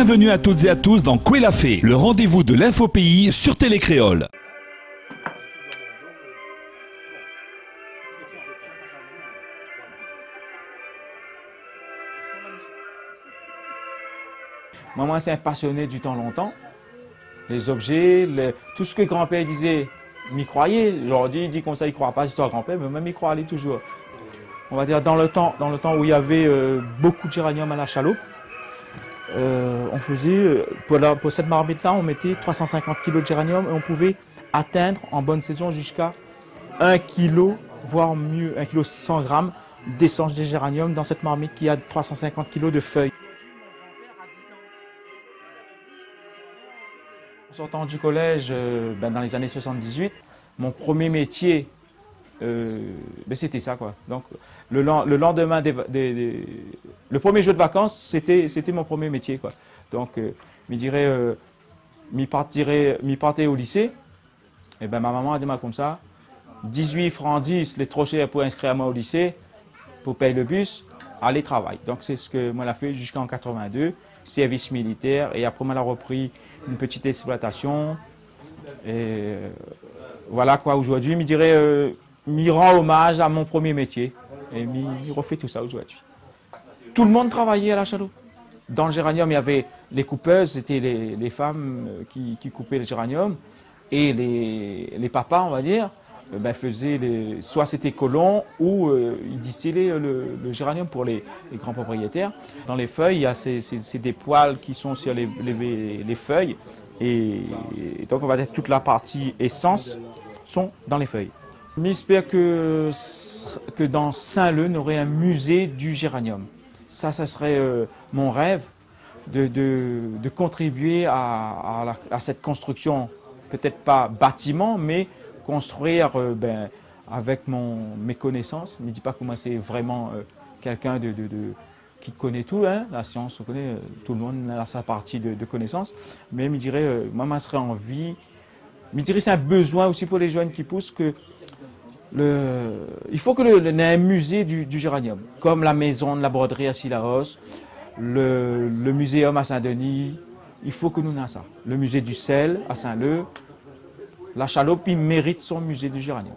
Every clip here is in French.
Bienvenue à toutes et à tous dans Koué la Fée, le rendez-vous de l'infopays sur Télé Créole. Moi, c'est un passionné du temps longtemps. Les objets, tout ce que grand-père disait, m'y croyait. Aujourd'hui, il dit comme ça, il ne croit pas l'histoire grand-père, mais même il croyait toujours. On va dire dans le temps où il y avait beaucoup de géranium à la chaloupe, on faisait, pour cette marmite-là, on mettait 350 kg de géranium et on pouvait atteindre en bonne saison jusqu'à 1 kg, voire mieux, 1 kg 600 g d'essence de géranium dans cette marmite qui a 350 kg de feuilles. En sortant du collège, dans les années 78, mon premier métier, c'était ça, quoi. Donc, le lendemain, le premier jour de vacances, c'était mon premier métier, quoi. Donc, m'y partait au lycée. Et ma maman a dit comme ça, 18 francs 10, les trop chers pour inscrire moi au lycée, pour payer le bus, aller travailler. Donc, c'est ce que moi j'ai fait jusqu'en 82, service militaire. Et après, moi j'ai repris une petite exploitation. Et voilà quoi, aujourd'hui, m'y rend hommage à mon premier métier. Et m'y refait tout ça aujourd'hui. Tout le monde travaillait à la chaloupe. Dans le géranium, il y avait les coupeuses, c'était les femmes qui coupaient le géranium. Et les papas, on va dire, faisaient soit c'était colons ou ils distillaient le géranium pour les grands propriétaires. Dans les feuilles, c'est des poils qui sont sur les feuilles. Et donc, on va dire toute la partie essence sont dans les feuilles. J'espère que dans Saint-Leu, on aurait un musée du géranium. Ça serait mon rêve de contribuer à cette construction, peut-être pas bâtiment, mais construire avec mes connaissances. Ne me dis pas que moi c'est vraiment quelqu'un qui connaît tout, hein. La science, on connaît, tout le monde a sa partie de connaissances, mais je me dirais, moi, je serais en vie. Je me dirais, c'est un besoin aussi pour les jeunes qui poussent que il faut que y ait un musée du géranium, comme la maison de la broderie à Sillaos, le muséum à Saint-Denis. Il faut que nous ayons ça. Le musée du sel à Saint-Leu. La chaloupe, il mérite son musée du géranium.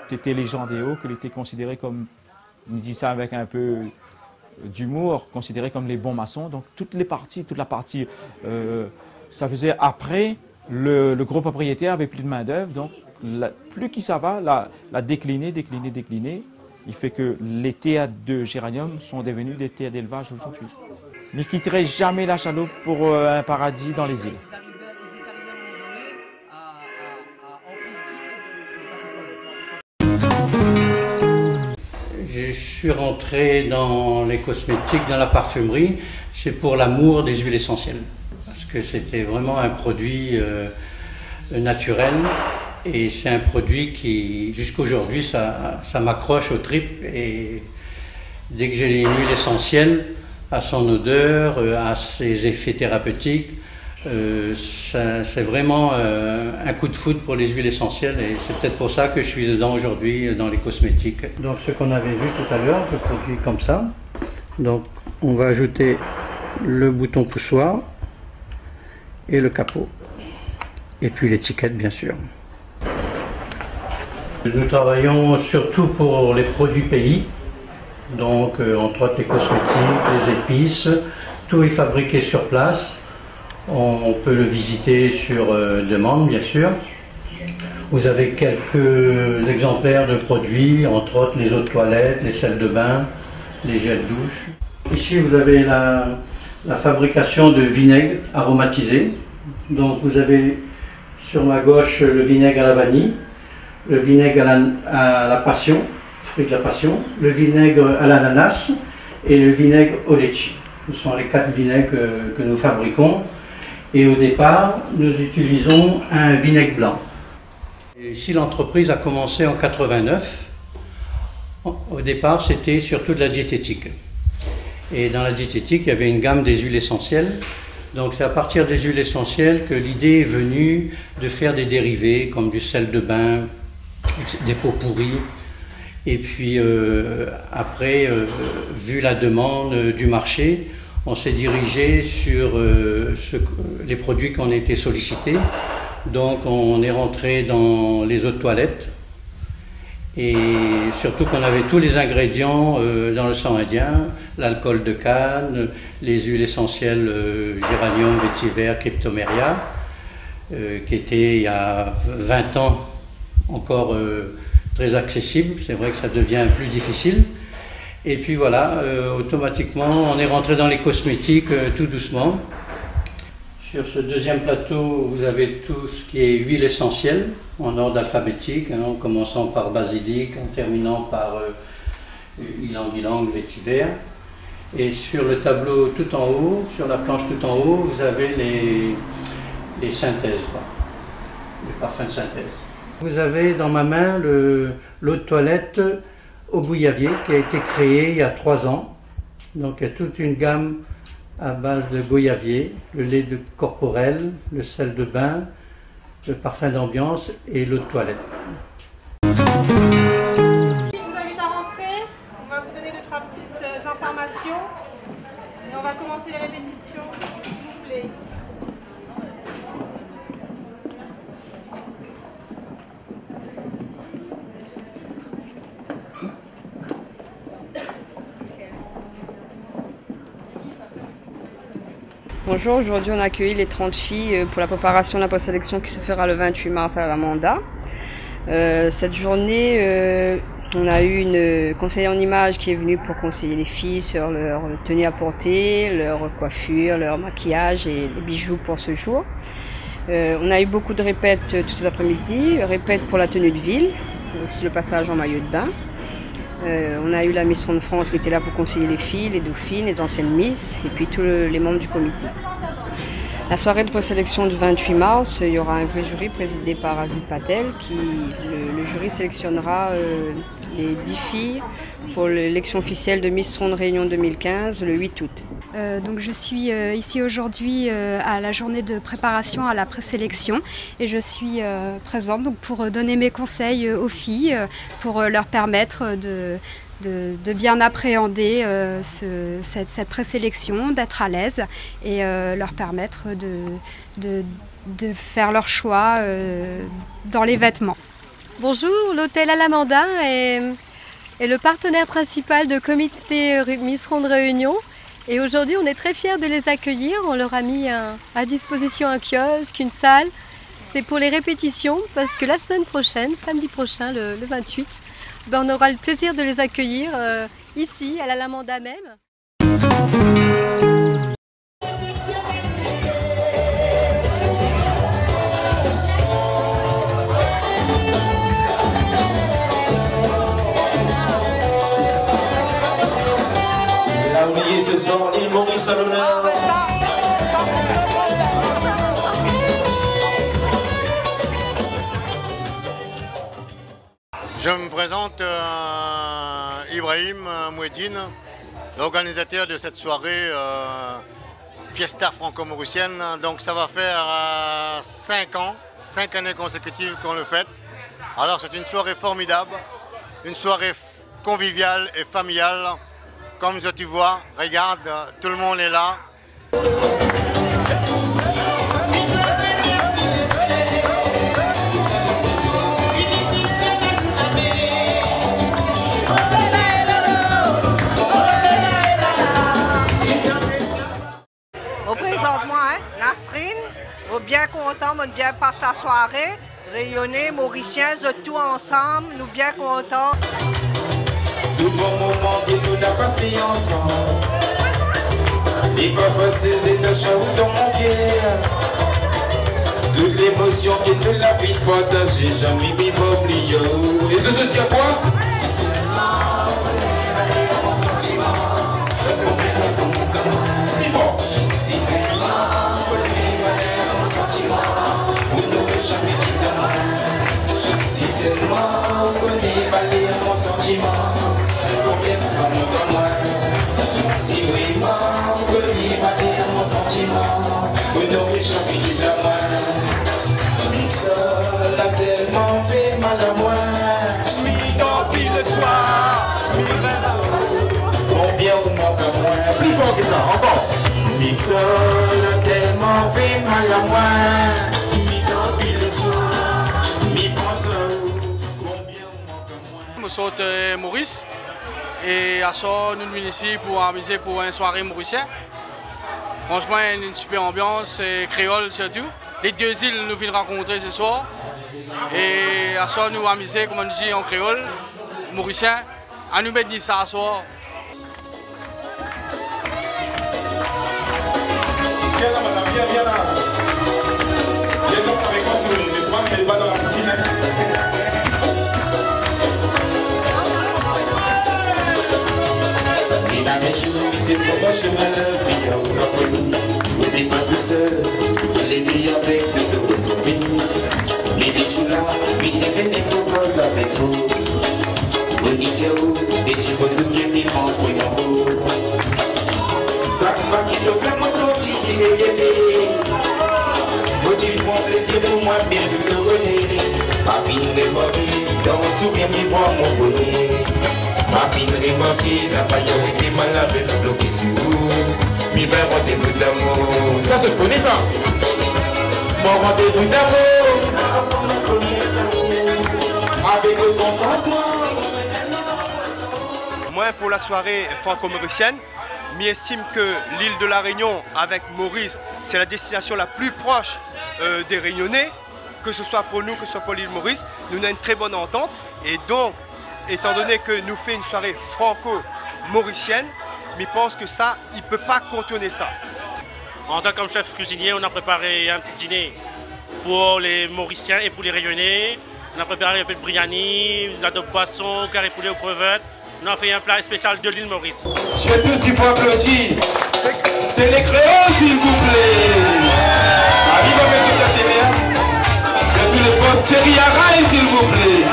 C'était légendéo qu'il était considéré comme, on dit ça avec un peu d'humour, considéré comme les bons maçons. Donc toute la partie, ça faisait après, le gros propriétaire avait plus de main d'œuvre, donc plus qui ça va, la décliner. Il fait que les théâtres de géranium sont devenus des théâtres d'élevage aujourd'hui. Ne quitterait jamais la chaloupe pour un paradis dans les îles. Je suis rentré dans les cosmétiques, dans la parfumerie, c'est pour l'amour des huiles essentielles. Parce que c'était vraiment un produit naturel et c'est un produit qui, jusqu'aujourd'hui, ça m'accroche aux tripes. Et dès que j'ai une huile essentielle, à son odeur, à ses effets thérapeutiques, c'est vraiment un coup de foudre pour les huiles essentielles et c'est peut-être pour ça que je suis dedans aujourd'hui dans les cosmétiques. Donc ce qu'on avait vu tout à l'heure, je produis comme ça. Donc on va ajouter le bouton poussoir et le capot et puis l'étiquette bien sûr. Nous travaillons surtout pour les produits pays, donc entre autres les cosmétiques, les épices, tout est fabriqué sur place. On peut le visiter sur demande, bien sûr. Vous avez quelques exemplaires de produits, entre autres les eaux de toilette, les sels de bain, les gels douche. Ici, vous avez la fabrication de vinaigre aromatisé. Donc, vous avez sur ma gauche le vinaigre à la vanille, le vinaigre à la passion, fruit de la passion, le vinaigre à l'ananas et le vinaigre au litchi. Ce sont les 4 vinaigres que nous fabriquons. Et au départ, nous utilisons un vinaigre blanc. Et ici, l'entreprise a commencé en 89. Au départ, c'était surtout de la diététique. Et dans la diététique, il y avait une gamme des huiles essentielles. Donc c'est à partir des huiles essentielles que l'idée est venue de faire des dérivés comme du sel de bain, des pots pourris. Et puis après, vu la demande du marché, on s'est dirigé sur les produits qu'on a été sollicités. Donc on est rentré dans les eaux de toilette et surtout qu'on avait tous les ingrédients dans le sang indien, l'alcool de canne, les huiles essentielles géranium, vétiver, cryptoméria, qui étaient il y a 20 ans encore très accessibles. C'est vrai que ça devient plus difficile. Et puis voilà, automatiquement, on est rentré dans les cosmétiques tout doucement. Sur ce deuxième plateau, vous avez tout ce qui est huile essentielle, en ordre alphabétique, hein, en commençant par basilic, en terminant par ylang-ylang, vétiver. Et sur le tableau tout en haut, sur la planche tout en haut, vous avez les synthèses, quoi, les parfums de synthèse. Vous avez dans ma main l'eau de toilette au bouillavier qui a été créée il y a 3 ans. Donc il y a toute une gamme à base de goyavier, le lait corporel, le sel de bain, le parfum d'ambiance et l'eau de toilette. Je vous invite à rentrer, on va vous donner 2-3 petites informations et on va commencer les répétitions, s'il vous plaît. Bonjour, aujourd'hui on a accueilli les 30 filles pour la préparation de la présélection qui se fera le 28 mars à l'Alamanda. Cette journée, on a eu une conseillère en images qui est venue pour conseiller les filles sur leur tenue à porter, leur coiffure, leur maquillage et les bijoux pour ce jour. On a eu beaucoup de répètes tout cet après-midi, répètes pour la tenue de ville, aussi le passage en maillot de bain. On a eu la Miss Ronde France qui était là pour conseiller les filles, les dauphines, les anciennes Miss et puis tous les membres du comité. La soirée de présélection du 28 mars, il y aura un vrai jury présidé par Aziz Patel qui, le jury sélectionnera les 10 filles pour l'élection officielle de Miss Ronde Réunion 2015 le 8 août. Donc je suis ici aujourd'hui à la journée de préparation à la présélection et je suis présente donc, pour donner mes conseils aux filles, pour leur permettre de bien appréhender cette présélection, d'être à l'aise et leur permettre de faire leur choix dans les vêtements. Bonjour, l'hôtel Alamanda est le partenaire principal de comité Miss Ronde Réunion. Et aujourd'hui, on est très fiers de les accueillir. On leur a mis à disposition un kiosque, une salle. C'est pour les répétitions parce que la semaine prochaine, samedi prochain, le 28, on aura le plaisir de les accueillir ici, à l'Alamanda même. Ce soir, l'île Maurice à l'honneur. Je me présente Ibrahim Mouedine, l'organisateur de cette soirée Fiesta franco-mauricienne. Donc ça va faire 5 années consécutives qu'on le fait. Alors c'est une soirée formidable, une soirée conviviale et familiale. Comme tu vois, regarde, tout le monde est là. Représente-moi, Nasrine, on est bien content, on bien passe la soirée, rayonner, mauriciens, tout ensemble, nous bien contents. Tout bon moment que nous n'avons passé ensemble. Les papas, c'est des achats où t'en manquais. Toute l'émotion qui te la vie de partager, jamais m'y va oublier. Et ce se tient quoi? Si seulement on est mon sentiment, si vraiment on est mon sentiment, on n'aurait jamais dit demain. Si seulement on est mon sentiment, si vraiment on connaît mon sentiment, on n'aurait jamais dit de moi. Mais ça l'a tellement fait mal à moi. Oui, dans pile le soir. seul, tellement fait mal à moi. Mi dormi le soir, mi pense combien manque à moi. Je suis Maurice et à soir nous venons ici pour amuser pour une soirée mauricienne. Franchement, une super ambiance, créole surtout. Les deux îles nous viennent rencontrer ce soir. Et à soir nous amuser, comme on dit en créole, mauricien, à nous mettre ça à soir. Viens là, madame, viens là. Viens donc avec moi sur le toit, mais pas dans la piscine. Il a mes jours, il était pas chez moi, il y a une affaire. Vous n'êtes pas tout seul, il est né avec deux copines. Les deux jours là, il était venu pour cause avec vous. Vous n'étiez où, des petits bonhommes qui m'y manquent en haut. Ça va qui te fait mon continuer. Motive mon plaisir pour moi, bien que je connais. Ma fille révolue, dans mon souvenir, mi voit mon bonnet. Ma fille révolue, la priorité mal à baisse bloquée sur vous. Mi va rendez-vous d'amour. Ça se connaît ça. Mon rendez-vous d'amour. Avec le consentement. Moi, pour la soirée franco-mauricienne, m'estime que l'île de la Réunion avec Maurice, c'est la destination la plus proche des Réunionnais, que ce soit pour nous, que ce soit pour l'île Maurice. Nous avons une très bonne entente et donc, étant donné que nous fait une soirée franco-mauricienne, je pense que ça, il ne peut pas contourner ça. En tant que chef cuisinier, on a préparé un petit dîner pour les Mauriciens et pour les Réunionnais. On a préparé un peu de biryani, de la de poisson, carré poulet aux crevettes. On a fait un plat spécial de l'île Maurice. Je vais tous il faut applaudir. Télécréole, s'il vous plaît. Arrive avec toute la télé. Je tous les postes chéri Araï, s'il vous plaît.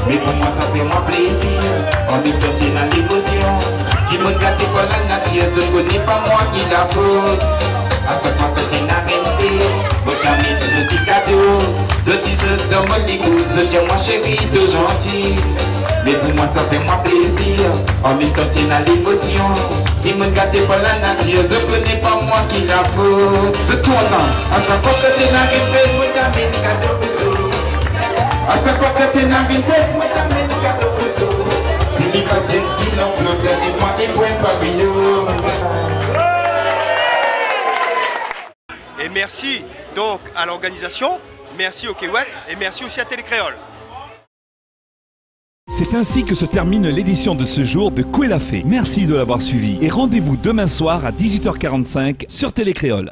Mais pour moi ça fait moi plaisir, on est petit dans l'émotion. Si mon gars t'es pas la nature, je connais pas moi qui la faute. À chaque fois que j'ai n'arrivé, mon ami de petit cadeau. Je dis ce dans mon écoute, je dis moi chérie de gentil. Mais pour moi ça fait moi plaisir, on est petit dans l'émotion. Si mon gars t'es pas la nature, je connais pas moi qui la faute. Je tourne ensemble, à chaque fois que j'ai n'arrivé, mon ami de cadeau. À chaque fois que tu n'as rien fait, moi t'amène cadeau pour ça. Si les pas gentil, non, le dernier mois, il voit un pavillon. Et merci donc à l'organisation, merci au Quai Ouest et merci aussi à Télécréole. C'est ainsi que se termine l'édition de ce jour de Koué l'a fait. Merci de l'avoir suivi et rendez-vous demain soir à 18h45 sur Télécréole.